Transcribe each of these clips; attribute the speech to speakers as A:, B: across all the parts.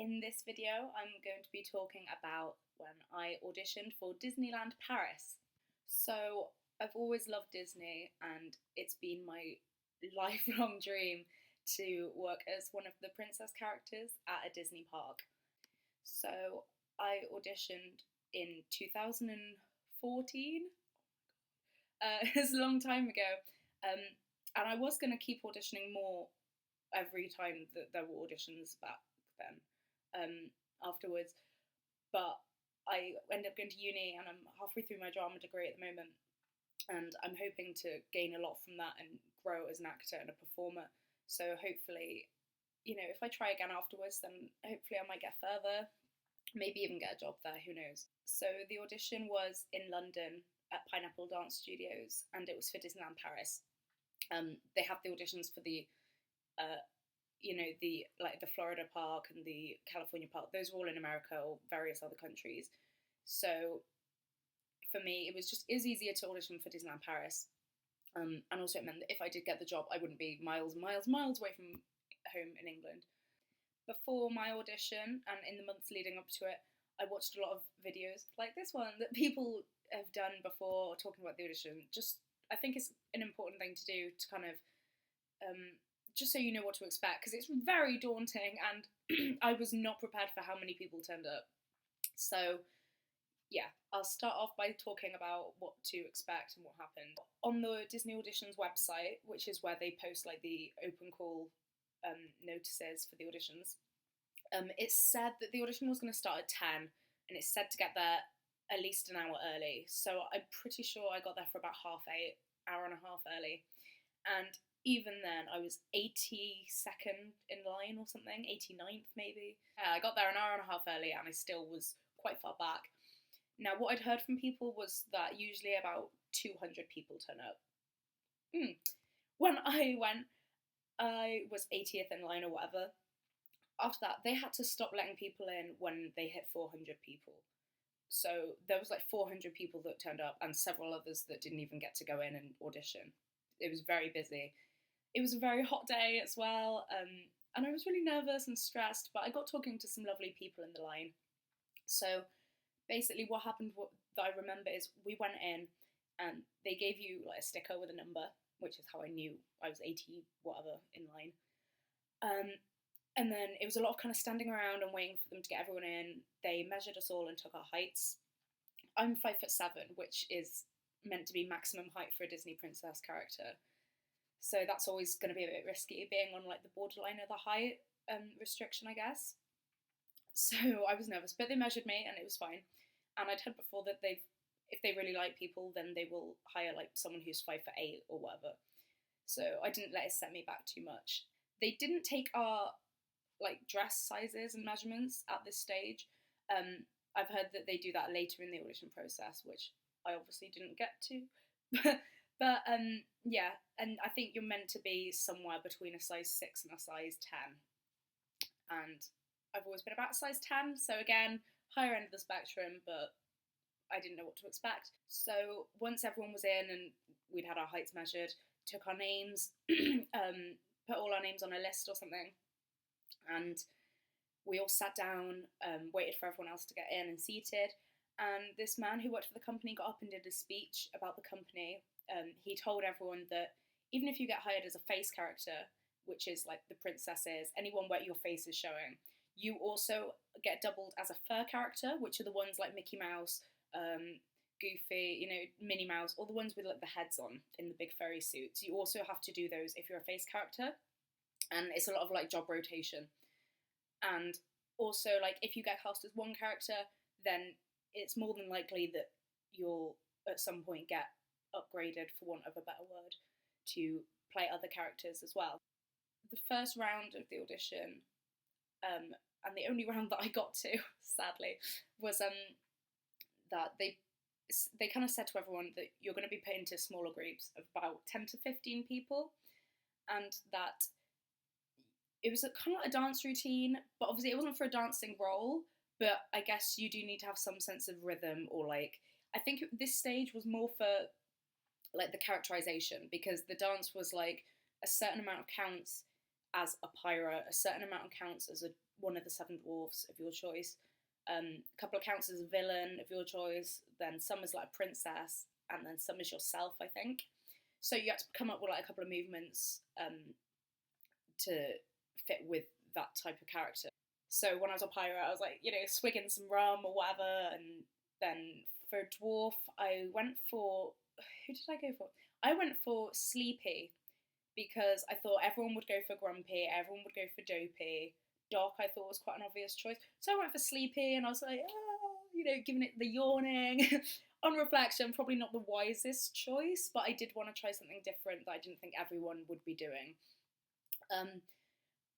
A: In this video, I'm going to be talking about when I auditioned for Disneyland Paris. So, I've always loved Disney, and it's been my lifelong dream to work as one of the princess characters at a Disney park. So, I auditioned in 2014. It's a long time ago. And I was going to keep auditioning more every time that there were auditions back then, afterwards. But I ended up going to uni, and I'm halfway through my drama degree at the moment, and I'm hoping to gain a lot from that and grow as an actor and a performer. So hopefully, if I try again afterwards, then hopefully I might get further, maybe even get a job there, who knows. So the audition was in London at Pineapple Dance Studios, and it was for Disneyland Paris. They have the auditions for the the Florida park and the California park. Those were all in America or various other countries. So for me, it was easier to audition for Disneyland Paris. And also it meant that if I did get the job, I wouldn't be miles away from home in England. Before my audition and in the months leading up to it, I watched a lot of videos like this one that people have done before talking about the audition. I think it's an important thing to do to kind of just so you know what to expect, because it's very daunting, and I was not prepared for how many people turned up. So yeah, I'll start off by talking about what to expect and what happened. On the Disney Auditions website, which is where they post like the open call notices for the auditions, it said that the audition was going to start at 10, and it said to get there at least an hour early. So I'm pretty sure I got there for about 8:30, hour and a half early. And even then, I was 82nd in line or something, 89th maybe. I got there an hour and a half early, and I still was quite far back. Now, what I'd heard from people was that usually about 200 people turn up. When I went, I was 80th in line or whatever. After that, they had to stop letting people in when they hit 400 people. So there was like 400 people that turned up, and several others that didn't even get to go in and audition. It was very busy. It was a very hot day as well, and I was really nervous and stressed, but I got talking to some lovely people in the line. So basically what happened that I remember is we went in, and they gave you like a sticker with a number, which is how I knew I was 80 whatever in line. And then it was a lot of kind of standing around and waiting for them to get everyone in. They measured us all and took our heights. I'm 5'7", which is meant to be maximum height for a Disney princess character. So that's always going to be a bit risky, being on like the borderline of the height restriction, I guess. So I was nervous, but they measured me and it was fine. And I'd heard before that if they really like people, then they will hire like someone who's 5'8" or whatever. So I didn't let it set me back too much. They didn't take our like dress sizes and measurements at this stage. I've heard that they do that later in the audition process, which I obviously didn't get to. But yeah, and I think you're meant to be somewhere between a size 6 and a size 10. And I've always been about a size 10, so again, higher end of the spectrum, but I didn't know what to expect. So once everyone was in and we'd had our heights measured, took our names, put all our names on a list or something, and we all sat down, waited for everyone else to get in and seated, and this man who worked for the company got up and did a speech about the company. He told everyone that even if you get hired as a face character, which is like the princesses, anyone where your face is showing, you also get doubled as a fur character, which are the ones like Mickey Mouse, Goofy, Minnie Mouse, all the ones with like the heads on in the big furry suits. You also have to do those if you're a face character, and it's a lot of like job rotation. And also, like, if you get cast as one character, then it's more than likely that you'll at some point get upgraded, for want of a better word, to play other characters as well. The first round of the audition, and the only round that I got to, sadly, was that they kind of said to everyone that you're going to be put into smaller groups of about 10 to 15 people, and that it was kind of like a dance routine, but obviously it wasn't for a dancing role, but I guess you do need to have some sense of rhythm, or like, I think this stage was more for like the characterization, because the dance was like a certain amount of counts as a pirate. A certain amount counts as one of the seven dwarfs of your choice. A couple of counts as a villain of your choice. Then some is like a princess, and then some is yourself, I think. So you had to come up with like a couple of movements to fit with that type of character. So when I was a pirate, I was like, swigging some rum or whatever, and then for dwarf, I went for, who did I go for? I went for Sleepy, because I thought everyone would go for Grumpy, everyone would go for Dopey. Doc I thought was quite an obvious choice, so I went for Sleepy, and I was like, giving it the yawning. On reflection, probably not the wisest choice, but I did want to try something different that I didn't think everyone would be doing.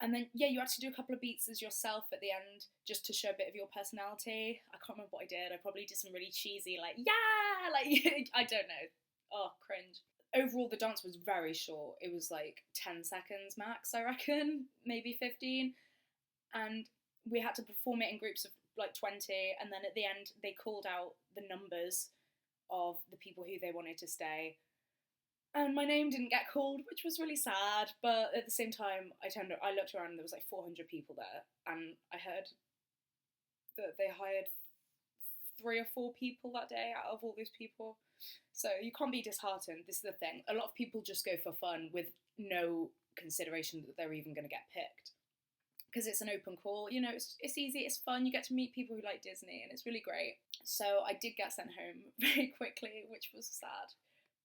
A: And then, yeah, you had to do a couple of beats as yourself at the end, just to show a bit of your personality. I can't remember what I did. I probably did some really cheesy, like, yeah, like, I don't know. Oh, cringe. Overall, the dance was very short. It was like 10 seconds max, I reckon, maybe 15. And we had to perform it in groups of like 20. And then at the end, they called out the numbers of the people who they wanted to stay. And my name didn't get called, which was really sad. But at the same time, I looked around and there was like 400 people there. And I heard that they hired 3 or 4 people that day out of all those people. So you can't be disheartened. This is the thing. A lot of people just go for fun with no consideration that they're even going to get picked. Because it's an open call, it's easy, it's fun, you get to meet people who like Disney, and it's really great. So I did get sent home very quickly, which was sad.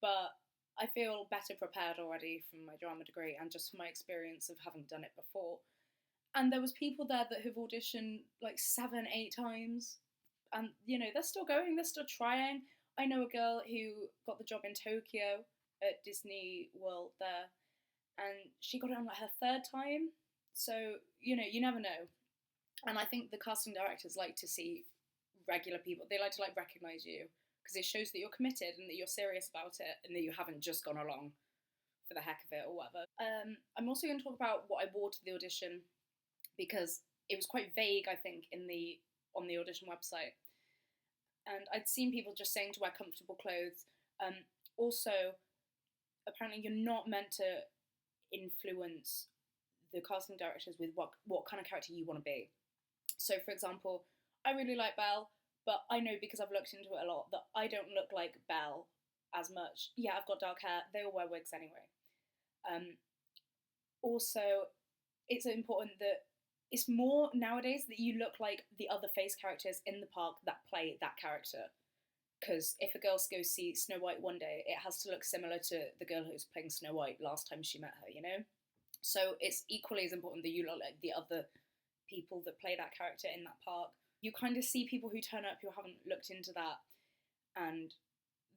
A: But I feel better prepared already from my drama degree and just from my experience of having done it before. And there was people there that have auditioned like 7, 8 times. And, they're still going, they're still trying. I know a girl who got the job in Tokyo at Disney World there. And she got it on like her 3rd time. So, you never know. And I think the casting directors like to see regular people. They like to like recognise you, because it shows that you're committed and that you're serious about it and that you haven't just gone along for the heck of it or whatever. I'm also going to talk about what I wore to the audition, because it was quite vague, I think, on the audition website. And I'd seen people just saying to wear comfortable clothes. Also, apparently you're not meant to influence the casting directors with what kind of character you want to be. So, for example, I really like Belle, but I know, because I've looked into it a lot, that I don't look like Belle as much. Yeah, I've got dark hair. They all wear wigs anyway. Also, it's important that it's more nowadays that you look like the other face characters in the park that play that character. Because if a girl goes see Snow White one day, it has to look similar to the girl who was playing Snow White last time she met her, So it's equally as important that you look like the other people that play that character in that park. You kind of see people who turn up who haven't looked into that, and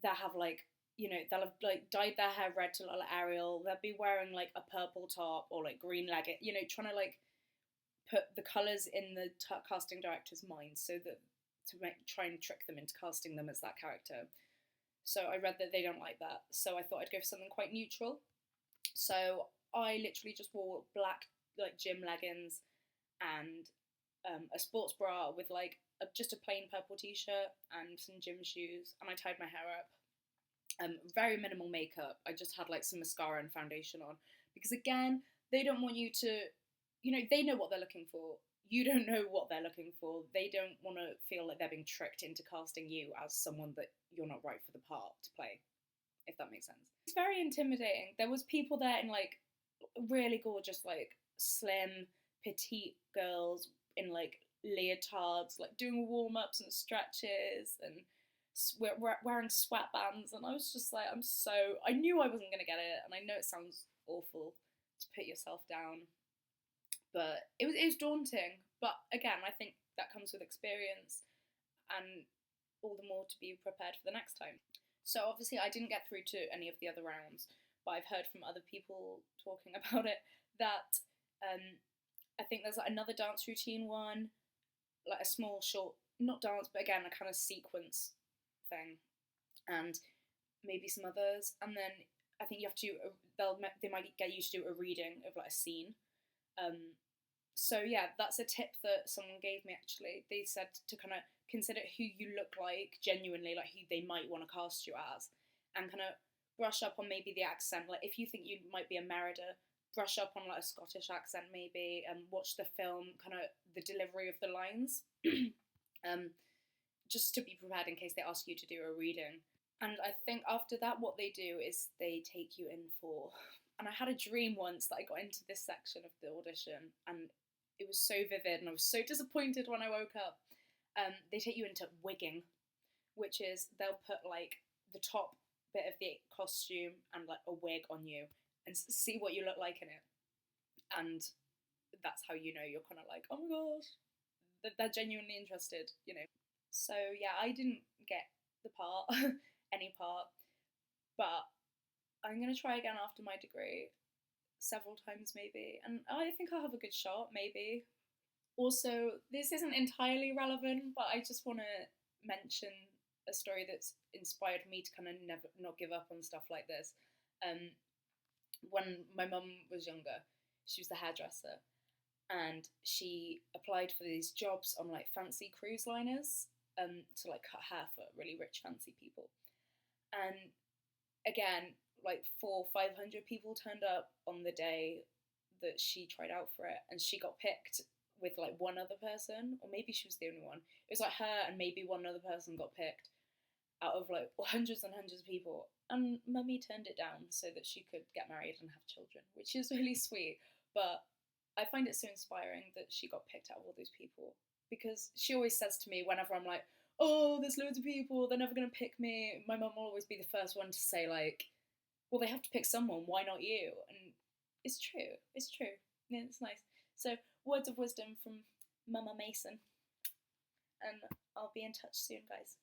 A: they'll have like, they'll have like dyed their hair red to look like Ariel. They'll be wearing like a purple top or like green legging, trying to like put the colours in the casting director's mind so that try and trick them into casting them as that character. So I read that they don't like that. So I thought I'd go for something quite neutral. So I literally just wore black like gym leggings and a sports bra with like just a plain purple t-shirt and some gym shoes, and I tied my hair up. Very minimal makeup. I just had like some mascara and foundation on, because again, they don't want you to, they know what they're looking for. You don't know what they're looking for. They don't want to feel like they're being tricked into casting you as someone that you're not right for the part to play, if that makes sense. It's very intimidating. There was people there in like really gorgeous, like slim, petite girls in like leotards, like doing warm-ups and stretches and wearing sweatbands, and I was just like, I knew I wasn't going to get it, and I know it sounds awful to put yourself down, but it was daunting. But again, I think that comes with experience, and all the more to be prepared for the next time. So obviously I didn't get through to any of the other rounds, but I've heard from other people talking about it that I think there's like another dance routine one, like a small short, not dance, but again a kind of sequence thing, and maybe some others. And then I think you have to they might get you to do a reading of like a scene. So yeah, that's a tip that someone gave me actually. They said to kind of consider who you look like genuinely, like who they might want to cast you as, and kind of brush up on maybe the accent. Like if you think you might be a Merida, brush up on like a Scottish accent maybe, and watch the film, kind of the delivery of the lines, um, just to be prepared in case they ask you to do a reading. And I think after that, what they do is they take you in for. And I had a dream once that I got into this section of the audition, and it was so vivid, and I was so disappointed when I woke up. They take you into wigging, which is they'll put like the top bit of the costume and like a wig on you and see what you look like in it. And that's how you know you're kind of like, oh my gosh, they're genuinely interested, you know. So yeah, I didn't get the part, any part, but I'm gonna try again after my degree, several times maybe, and I think I'll have a good shot, maybe. Also, this isn't entirely relevant, but I just want to mention a story that's inspired me to kind of never not give up on stuff like this. Um, when my mum was younger, she was the hairdresser, and she applied for these jobs on like fancy cruise liners, to like cut hair for really rich fancy people. And again, like 400-500 people turned up on the day that she tried out for it, and she got picked with like one other person, or maybe she was the only one. It was like her and maybe one other person got picked out of like hundreds and hundreds of people. And mummy turned it down so that she could get married and have children, which is really sweet. But I find it so inspiring that she got picked out of all those people, because she always says to me whenever I'm like, oh, there's loads of people, they're never going to pick me, my mum will always be the first one to say like, well, they have to pick someone, why not you? And it's true, it's true. Yeah, it's nice. So, words of wisdom from Mama Mason. And I'll be in touch soon, guys.